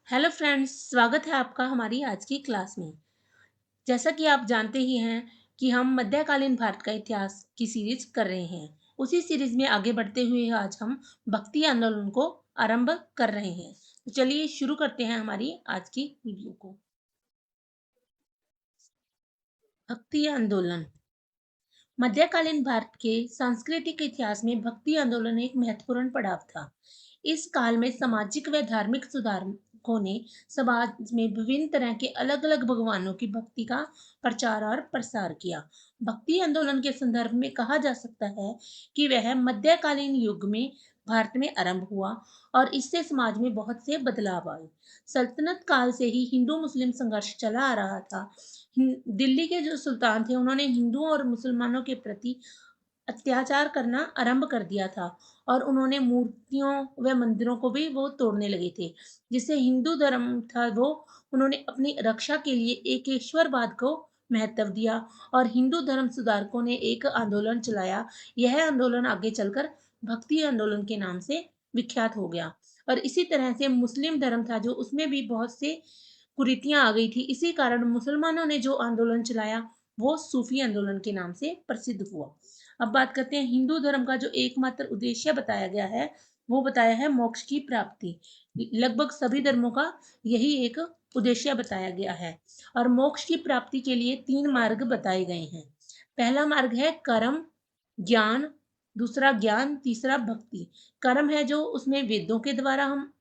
Hello friends, स्वागत है आपका हमारी आज की क्लास में। जैसा कि आप जानते ही हैं कि हम मध्यकालीन भारत का इतिहास की सीरीज कर रहे हैं। उसी सीरीज में आगे बढ़ते हुए आज हम भक्ति आंदोलन को आरंभ कर रहे हैं। तो चलिए शुरू करते हैं हमारी आज की वीडियो को। भक्ति आंदोलन। मध्यकालीन भारत के सांस्कृतिक इतिहास में भक्ति आंदोलन एक महत्वपूर्ण पड़ाव था। इस काल में सामाजिक व धार्मिक सुधारकों ने समाज में विभिन्न तरह के अलग अलग भगवानों की भक्ति का प्रचार और प्रसार किया। भक्ति आंदोलन के संदर्भ में कहा जा सकता है कि वह मध्यकालीन युग में भारत में आरंभ हुआ और इससे समाज में बहुत से बदलाव आए। सल्तनत काल से ही हिंदू मुस्लिम संघर्ष चला आ रहा था। दिल्ली के जो सुल्तान थे उन्होंने हिंदुओं और मुसलमानों के प्रति अत्याचार करना आरंभ कर दिया था और उन्होंने मूर्तियों व मंदिरों को भी वो तोड़ने लगे थे। जिससे हिंदू धर्म था वो उन्होंने अपनी रक्षा के लिए एकेश्वरवाद को महत्व दिया और हिंदू धर्म सुधारकों ने एक आंदोलन चलाया। यह आंदोलन आगे चलकर भक्ति आंदोलन के नाम से विख्यात हो गया। और इसी तरह से मुस्लिम धर्म था जो उसमें भी बहुत से कुरीतियां आ गई थी। इसी कारण मुसलमानों ने जो आंदोलन चलाया वो सूफी आंदोलन के नाम से प्रसिद्ध हुआ। अब बात करते हैं हिंदू धर्म का जो एकमात्र उद्देश्य बताया गया है वो बताया है मोक्ष की प्राप्ति। लगभग सभी धर्मों का यही एक उद्देश्य बताया गया है और मोक्ष की प्राप्ति के लिए तीन मार्ग बताए गए हैं। पहला मार्ग है कर्म, ज्ञान, दूसरा ज्ञान, तीसरा भक्ति। कर्म है जो उसमें वेदों के द्वारा हम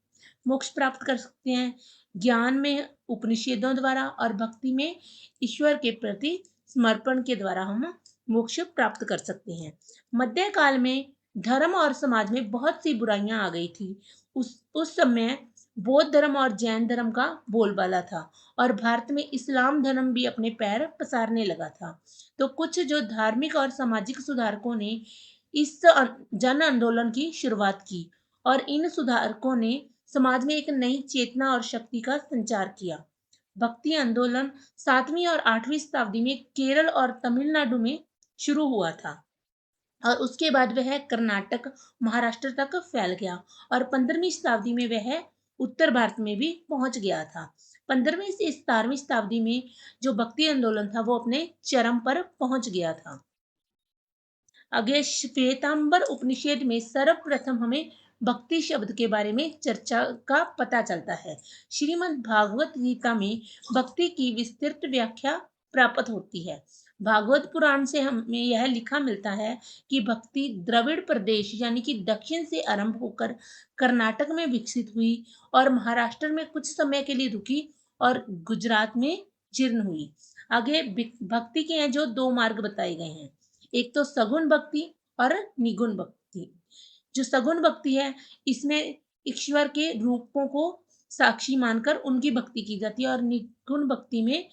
मोक्ष प्राप्त कर सकते हैं, ज्ञान में उपनिषदों द्वारा और भक्ति में ईश्वर के प्रति समर्पण के द्वारा हम मोक्ष प्राप्त कर सकते हैं। मध्यकाल में धर्म और समाज में बहुत सी बुराइयां आ गई थी। उस समय बौद्ध धर्म और जैन धर्म का बोलबाला था और भारत में इस्लाम धर्म भी अपने पैर पसारने लगा था। तो कुछ जो धार्मिक और सामाजिक सुधारकों ने इस जन आंदोलन की शुरुआत की और इन सुधारकों ने समाज में एक नई चेतना और शक्ति का संचार किया। भक्ति आंदोलन 7वीं और 8वीं शताब्दी में केरल और तमिलनाडु में शुरू हुआ था और उसके बाद वह कर्नाटक, महाराष्ट्र तक फैल गया और 15वीं शताब्दी में वह उत्तर भारत में भी पहुंच गया था। 15वीं से 17वीं शताब्दी में जो भक्ति आंदोलन था वो अपने चरम पर पहुंच गया था। आगे श्वेतांबर उपनिषद में सर्वप्रथम हमें भक्ति शब्द के बारे में चर्चा का पता चलता है। श्रीमद् भागवत गीता में भक्ति की विस्तृत व्याख्या प्राप्त होती है। भागवत पुराण से हमें यह लिखा मिलता है कि भक्ति द्रविड़ प्रदेश यानी कि दक्षिण से आरंभ होकर कर्नाटक में विकसित हुई और महाराष्ट्र में कुछ समय के लिए रुकी और गुजरात में जीर्ण हुई। आगे भक्ति के हैं जो दो मार्ग बताए गए हैं, एक तो सगुण भक्ति और निगुण भक्ति। जो सगुण भक्ति है इसमें ईश्वर के रूपों को साक्षी मानकर उनकी भक्ति की जाती है और निगुण भक्ति में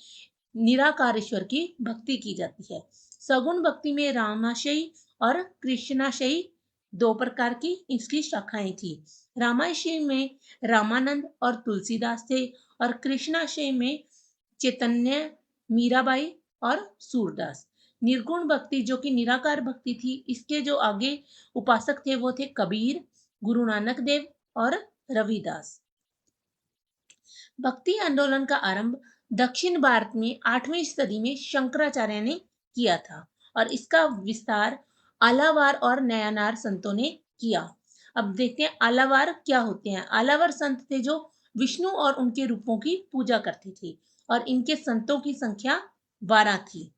निराकार ईश्वर की भक्ति की जाती है। सगुण भक्ति में रामाशयी और कृष्णाशयी दो प्रकार की इसकी शाखाएं थी। रामाशयी में रामानंद और तुलसीदास थे और कृष्णाशयी में चैतन्य, मीराबाई और सूरदास। निर्गुण भक्ति जो कि निराकार भक्ति थी, इसके जो आगे उपासक थे वो थे कबीर, गुरु नानक देव और रविदास। भक्ति आंदोलन का आरंभ दक्षिण भारत में 8वीं सदी में शंकराचार्य ने किया था और इसका विस्तार आलावार और नयानार संतों ने किया। अब देखते हैं आलावार क्या होते हैं। आलावार संत थे जो विष्णु और उनके रूपों की पूजा करते थे और इनके संतों की संख्या 12 थी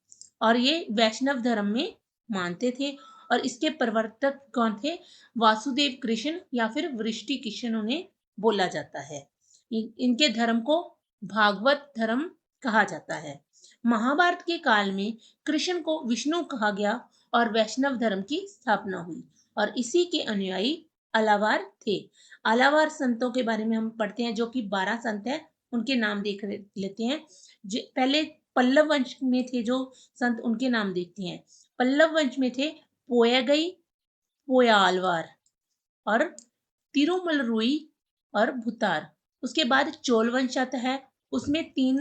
और ये वैष्णव धर्म में मानते थे और इसके प्रवर्तक कौन थे? वासुदेव कृष्ण या फिर वृष्टि कृष्ण उन्हें बोला जाता है। इनके धर्म को भागवत धर्म कहा जाता है। महाभारत के काल में कृष्ण को विष्णु कहा गया और वैष्णव धर्म की स्थापना हुई और इसी के अनुयायी अलावार थे। अलावार संतों के बारे में हम पढ़ते हैं जो कि 12 संत हैं, उनके नाम देख लेते हैं। पहले पल्लव वंश में थे जो संत, उनके नाम देखते हैं। पल्लव वंश में थे पोयागई, पोयालवार और तिरुमल रुई और भूतार। उसके बाद चोल वंश आता है, उसमें 3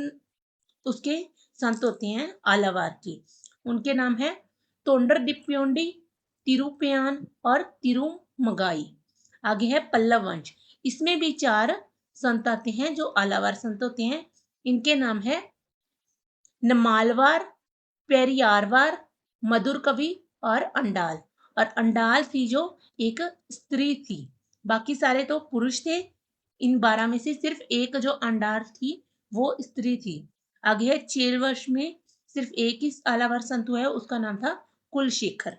उसके संत होते हैं आलावार की। उनके नाम है तोंडर दिप्योंडी, तिरुपयान और तिरुमगाई। आगे है पल्लव वंश, इसमें भी 4 संत आते हैं, जो आलावार संत होते हैं। इनके नाम है नमालवार, पेरियारवार, मधुर कवि और अंडाल। और अंडाल थी जो एक स्त्री थी, बाकी सारे तो पुरुष थे। इन 12 में से सिर्फ एक जो अंडार थी वो स्त्री थी। आगे है चेर वर्ष में सिर्फ एक ही आलावार संत हुआ है, उसका नाम था कुलशेखर।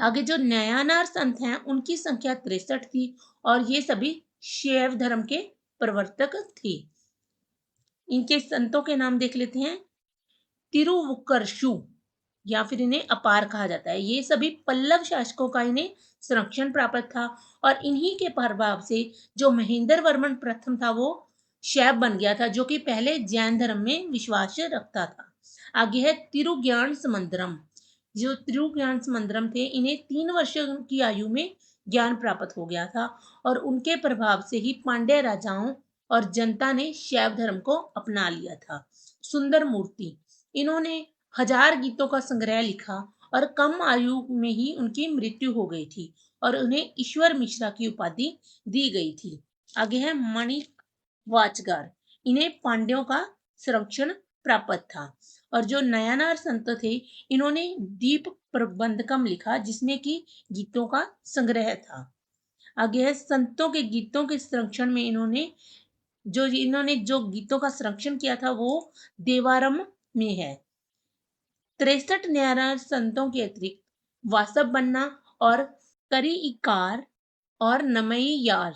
आगे जो नयानार संत हैं उनकी संख्या 63 थी और ये सभी शैव धर्म के प्रवर्तक थे। इनके संतों के नाम देख लेते हैं। तिरुवुक्कर्षु या फिर इन्हें अपार कहा जाता है। ये सभी पल्लव शासकों का इन्हें संरक्षण प्राप्त था और इन्हीं के प्रभाव से जो महेंद्र वर्मन प्रथम था वो शैव बन गया था, जो कि पहले जैन धर्म में विश्वास रखता था। आगे है तिरुज्ञान समंदरम। जो तिरुज्ञान समंदरम थे, इन्हें 3 वर्ष की आयु में ज्ञान प्राप्त हो गया था और उनके प्रभाव से ही पांड्य राजाओं और जनता ने शैव धर्म को अपना लिया था। सुंदर मूर्ति, इन्होंने 1000 गीतों का संग्रह लिखा और कम आयु में ही उनकी मृत्यु हो गई थी और उन्हें ईश्वर मिश्रा की उपाधि दी गई थी। आगे है मणिक वाचगार। इन्हें पांड्यों का संरक्षण प्राप्त था। और जो नयानार संत थे, इन्होंने दीप प्रबंधकम लिखा जिसमें कि गीतों का संग्रह था। आगे है संतों के गीतों के संरक्षण में इन्होंने जो गीतों का संरक्षण किया था वो देवारम में है। 63 न्यारा संतों के अतिरिक्त वासव बन्ना और करी इकार और नमई यार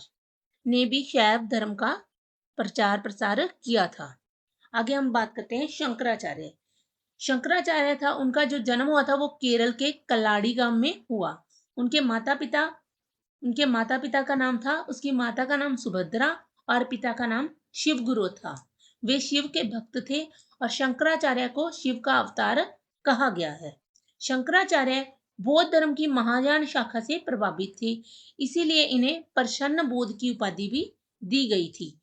ने भी शैव धर्म का प्रचार प्रसार किया था। आगे हम बात करते हैं शंकराचार्य। शंकराचार्य था, उनका जो जन्म हुआ था वो केरल के कल्लाड़ी गांव में हुआ। उनके माता पिता उनके माता पिता का नाम था, उसकी माता का नाम सुभद्रा और पिता का नाम शिव गुरु था। वे शिव के भक्त थे और शंकराचार्य को शिव का अवतार कहा गया है। शंकराचार्य बौद्ध धर्म की महायान शाखा से प्रभावित थे, इसीलिए इन्हें प्रसन्न बोध की उपाधि भी दी गई थी।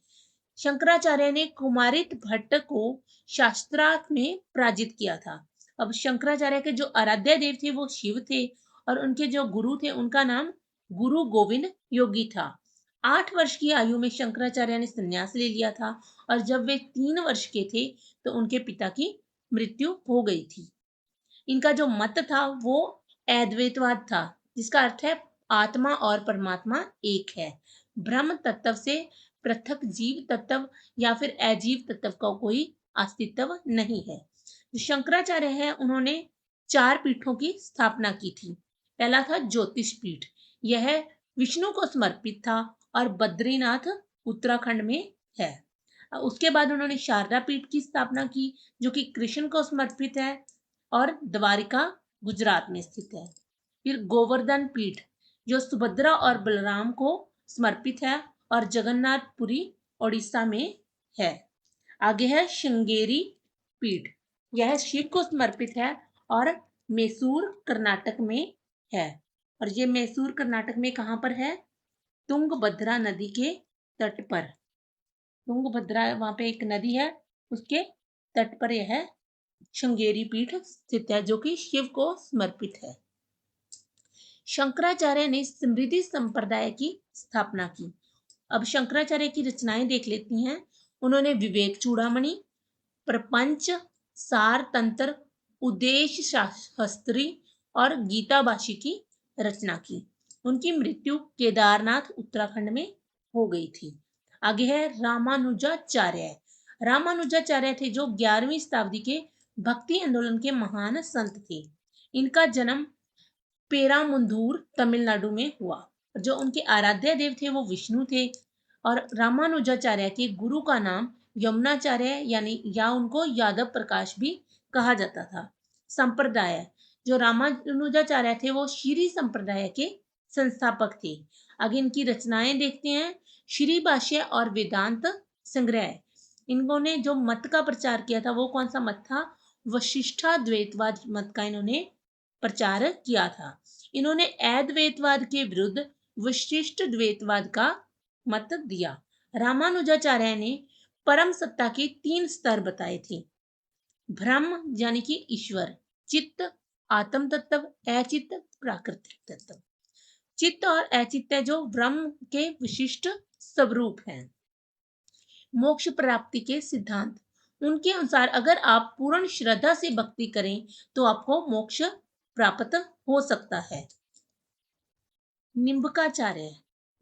शंकराचार्य ने कुमारित भट्ट को शास्त्रार्थ में पराजित किया था। अब शंकराचार्य के जो आराध्य देव थे वो शिव थे और उनके जो गुरु थे उनका नाम गुरु गोविंद योगी था। 8 वर्ष की आयु में शंकराचार्य ने संन्यास ले लिया था और जब वे 3 वर्ष के थे तो उनके पिता की मृत्यु हो गई थी। इनका जो मत था वो अद्वैतवाद था, जिसका अर्थ है आत्मा और परमात्मा एक है। ब्रह्म तत्व से पृथक जीव तत्व या फिर अजीव तत्व का कोई अस्तित्व नहीं है। जो शंकराचार्य है उन्होंने 4 पीठों की स्थापना की थी। पहला था ज्योतिष पीठ, यह विष्णु को समर्पित था और बद्रीनाथ उत्तराखंड में है। उसके बाद उन्होंने शारदा पीठ की स्थापना की जो कि कृष्ण को समर्पित है और द्वारिका गुजरात में स्थित है। फिर गोवर्धन पीठ जो सुभद्रा और बलराम को समर्पित है और जगन्नाथपुरी ओडिशा में है। आगे है श्रृंगेरी पीठ, यह शिव को समर्पित है और मैसूर कर्नाटक में है। और ये मैसूर कर्नाटक में कहाँ पर है? तुंगभद्रा नदी के तट पर। तुंगभद्रा वहां पे एक नदी है, उसके तट पर यह श्रृंगेरी पीठ स्थित है जो कि शिव को समर्पित है। शंकराचार्य ने समृद्धि संप्रदाय की स्थापना की। अब शंकराचार्य की रचनाएं देख लेती हैं। उन्होंने विवेक चूड़ामणि, प्रपंच, सार तंत्र, उद्देश्य शास्त्री और गीता भाषी की रचना की। उनकी मृत्यु केदारनाथ उत्तराखंड में हो गई थी। आगे है रामानुजाचार्य। रामानुजाचार्य थे जो 11वीं शताब्दी के भक्ति आंदोलन के महान संत थे। इनका जन्म पेरामुंदूर तमिलनाडु में हुआ। जो उनके आराध्य देव थे वो विष्णु थे और रामानुजाचार्य के गुरु का नाम यमुनाचार्य यानी या उनको यादव प्रकाश भी कहा जाता था। संप्रदाय जो रामानुजाचार्य थे वो श्री संप्रदाय के संस्थापक थे। आगे इनकी रचनाएं देखते हैं। श्री भाष्य और वेदांत संग्रह। इन्होंने जो मत का प्रचार किया था वो कौन सा मत था? वशिष्ठाद्वैतवाद मत का इन्होंने प्रचार किया था। इन्होंने अद्वैतवाद के विरुद्ध विशिष्ट द्वैतवाद का मत दिया। रामानुजाचार्य ने परम सत्ता के 3 स्तर बताए थे। ब्रह्म यानी कि ईश्वर, चित्त आत्म तत्व, अचित्त प्राकृतिक तत्व। चित्त और अचित्त जो ब्रह्म के विशिष्ट स्वरूप हैं। मोक्ष प्राप्ति के सिद्धांत। उनके अनुसार अगर आप पूर्ण श्रद्धा से भक्ति करें तो आपको मोक्ष प्राप्त हो सकता है। निम्बकाचार्य,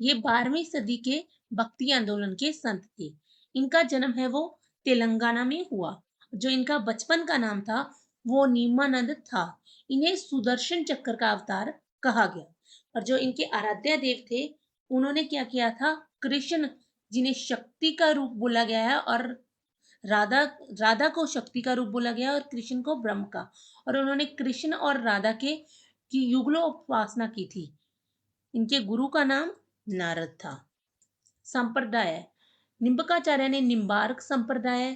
ये 12वीं सदी के भक्ति आंदोलन के संत थे। इनका जन्म है वो तेलंगाना में हुआ। जो इनका बचपन का नाम था वो नीमानंद था। इन्हें सुदर्शन चक्र का अवतार कहा गया। और जो इनके आराध्य देव थे उन्होंने क्या किया था, कृष्ण जिन्हें शक्ति का रूप बोला गया है, और राधा राधा को शक्ति का रूप बोला गया और कृष्ण को ब्रह्म का। और उन्होंने कृष्ण और राधा के की युगलो उपासना की थी। इनके गुरु का नाम नारद था। संप्रदाय, निम्बकाचार्य ने निम्बार्क संप्रदाय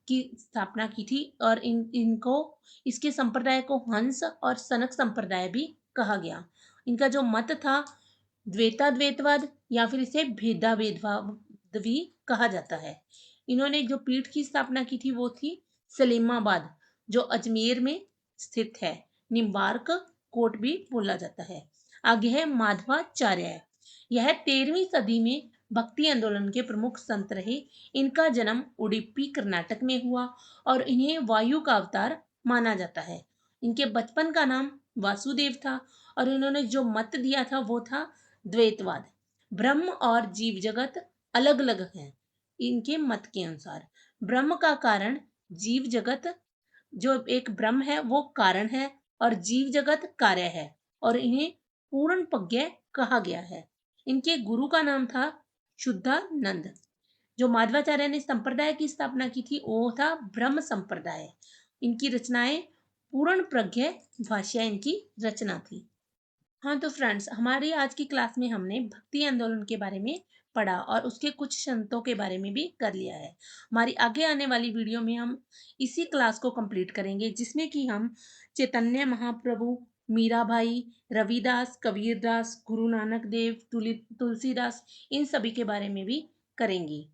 की स्थापना की थी और इनको इसके संप्रदाय को हंस और सनक संप्रदाय भी कहा गया। इनका जो मत था द्वैताद्वैतवाद या फिर इसे भेदाभेदवाद भी कहा जाता है। इन्होंने जो पीठ की स्थापना की थी वो थी सलीमाबाद, जो अजमेर में स्थित है। निम्बार्क कोट भी बोला जाता है। आगे है माधवाचार्य। यह 13वीं सदी में भक्ति आंदोलन के प्रमुख संत रहे। इनका जन्म उडुपी कर्नाटक में हुआ और इन्हें वायु का अवतार माना जाता है। इनके बचपन का नाम वासुदेव था और इन्होंने जो मत दिया था वो था द्वैतवाद। ब्रह्म और जीव जगत अलग अलग हैं। इनके मत के अनुसार ब्रह्म का कारण, जीव जगत, जो एक ब्रह्म है वो कारण है और जीव जगत कार्य है, और इन्हें पूर्ण प्रज्ञ कहा गया है। इनके गुरु का नाम था शुद्धानंद। जो माधवाचार्य ने संप्रदाय की स्थापना की थी वो था ब्रह्म संप्रदाय। इनकी रचनाएं पूर्ण प्रज्ञ भाष्य इनकी रचना थी। हाँ तो फ्रेंड्स, हमारी आज की क्लास में हमने भक्ति आंदोलन के बारे में पढ़ा और उसके कुछ संतों के बारे में भी कर लिया है। हमारी आगे आने वाली वीडियो में हम इसी क्लास को कंप्लीट करेंगे जिसमें कि हम चैतन्य महाप्रभु, मीराबाई, रविदास, कबीरदास, गुरु नानक देव, तुलसीदास, इन सभी के बारे में भी करेंगे।